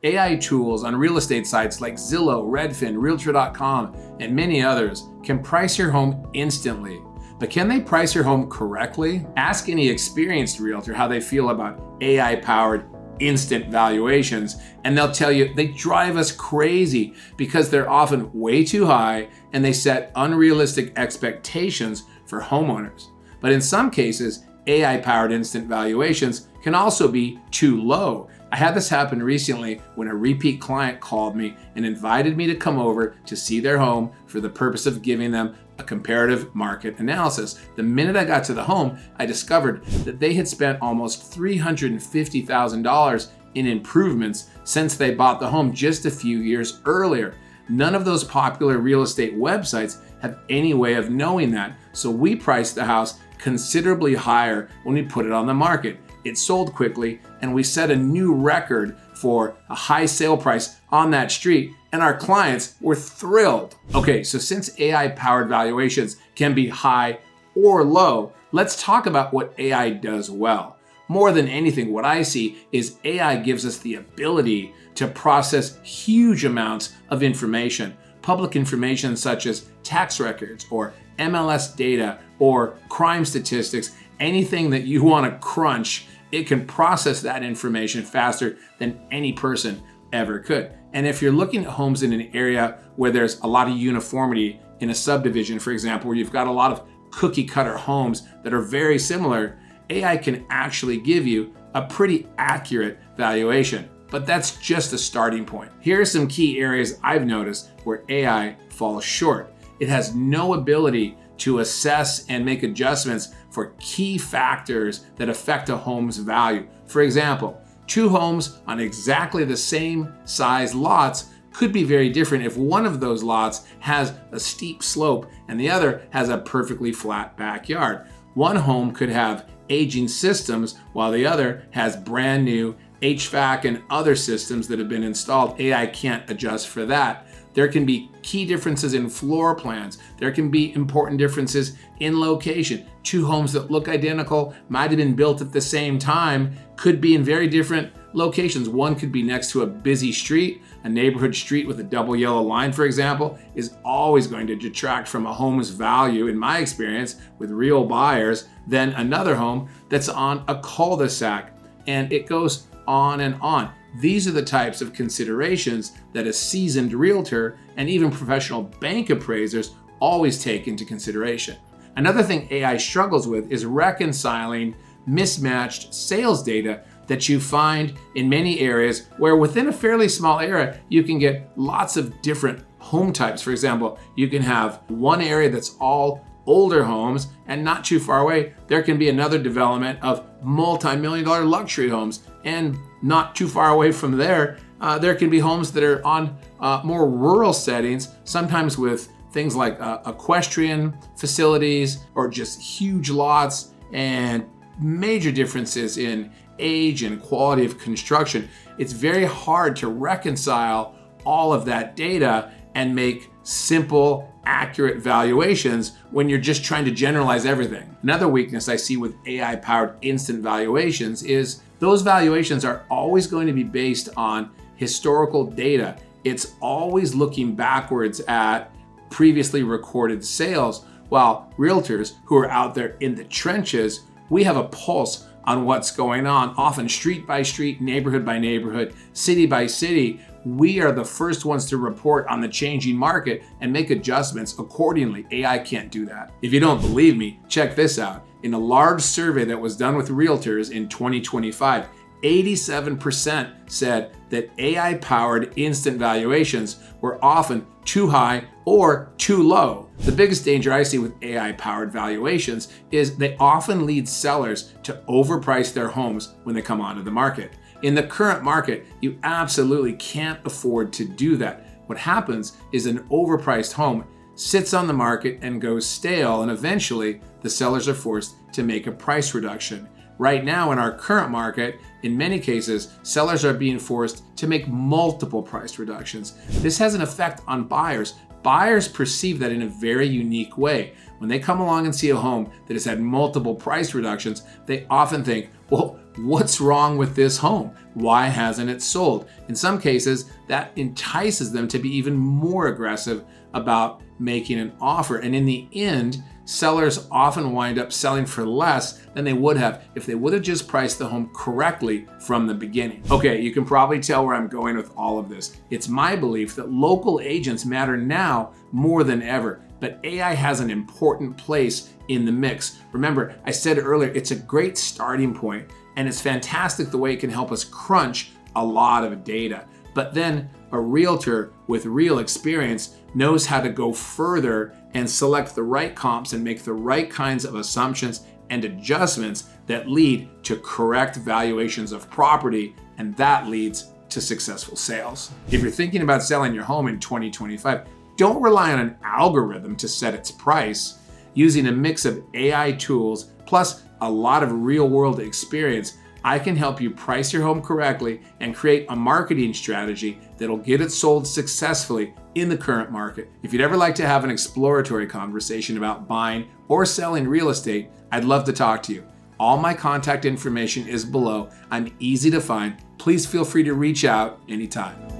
AI tools on real estate sites like Zillow, Redfin, Realtor.com, and many others can price your home instantly. But can they price your home correctly? Ask any experienced realtor how they feel about AI-powered instant valuations, and they'll tell you they drive us crazy because they're often way too high and they set unrealistic expectations for homeowners. But in some cases, AI-powered instant valuations can also be too low. I had this happen recently when a repeat client called me and invited me to come over to see their home for the purpose of giving them a comparative market analysis. The minute I got to the home, I discovered that they had spent almost $350,000 in improvements since they bought the home just a few years earlier. None of those popular real estate websites have any way of knowing that, so we priced the house considerably higher when we put it on the market. It sold quickly, and we set a new record for a high sale price on that street, and our clients were thrilled. Okay, so since AI-powered valuations can be high or low, let's talk about what AI does well. More than anything, what I see is AI gives us the ability to process huge amounts of information, public information such as tax records or MLS data or crime statistics, anything that you want to crunch. It can process that information faster than any person ever could. And if you're looking at homes in an area where there's a lot of uniformity in a subdivision, for example, where you've got a lot of cookie cutter homes that are very similar, AI can actually give you a pretty accurate valuation. But that's just a starting point. Here are some key areas I've noticed where AI falls short. It has no ability to assess and make adjustments for key factors that affect a home's value. For example, two homes on exactly the same size lots could be very different if one of those lots has a steep slope and the other has a perfectly flat backyard. One home could have aging systems while the other has brand new HVAC and other systems that have been installed. AI can't adjust for that. There can be key differences in floor plans. There can be important differences in location. Two homes that look identical, might have been built at the same time, could be in very different locations. One could be next to a busy street. A neighborhood street with a double yellow line, for example, is always going to detract from a home's value, in my experience, with real buyers, than another home that's on a cul-de-sac. And it goes on and on. These are the types of considerations that a seasoned realtor and even professional bank appraisers always take into consideration. Another thing AI struggles with is reconciling mismatched sales data that you find in many areas where within a fairly small area, you can get lots of different home types. For example, you can have one area that's all older homes, and not too far away, there can be another development of multi-million-dollar luxury homes. And not too far away from there, there can be homes that are on more rural settings, sometimes with things like equestrian facilities or just huge lots and major differences in age and quality of construction. It's very hard to reconcile all of that data and make simple, accurate valuations when you're just trying to generalize everything. Another weakness I see with AI-powered instant valuations is those valuations are always going to be based on historical data. It's always looking backwards at previously recorded sales, while realtors who are out there in the trenches, we have a pulse on what's going on, often street by street, neighborhood by neighborhood, city by city. We are the first ones to report on the changing market and make adjustments accordingly. AI can't do that. If you don't believe me, check this out. In a large survey that was done with realtors in 2025, 87% said that AI-powered instant valuations were often too high or too low. The biggest danger I see with AI-powered valuations is they often lead sellers to overprice their homes when they come onto the market. In the current market, you absolutely can't afford to do that. What happens is an overpriced home sits on the market and goes stale, and eventually the sellers are forced to make a price reduction. Right now in our current market, in many cases, sellers are being forced to make multiple price reductions. This has an effect on buyers. Buyers perceive that in a very unique way. When they come along and see a home that has had multiple price reductions, they often think, well, what's wrong with this home? Why hasn't it sold? In some cases, that entices them to be even more aggressive about making an offer. And in the end, sellers often wind up selling for less than they would have if they would have just priced the home correctly from the beginning. Okay, you can probably tell where I'm going with all of this. It's my belief that local agents matter now more than ever, but AI has an important place in the mix. Remember, I said earlier, it's a great starting point, and it's fantastic the way it can help us crunch a lot of data. But then a realtor with real experience knows how to go further and select the right comps and make the right kinds of assumptions and adjustments that lead to correct valuations of property, and that leads to successful sales. If you're thinking about selling your home in 2025, don't rely on an algorithm to set its price. Using a mix of AI tools plus a lot of real-world experience, I can help you price your home correctly and create a marketing strategy that'll get it sold successfully in the current market. If you'd ever like to have an exploratory conversation about buying or selling real estate, I'd love to talk to you. All my contact information is below. I'm easy to find. Please feel free to reach out anytime.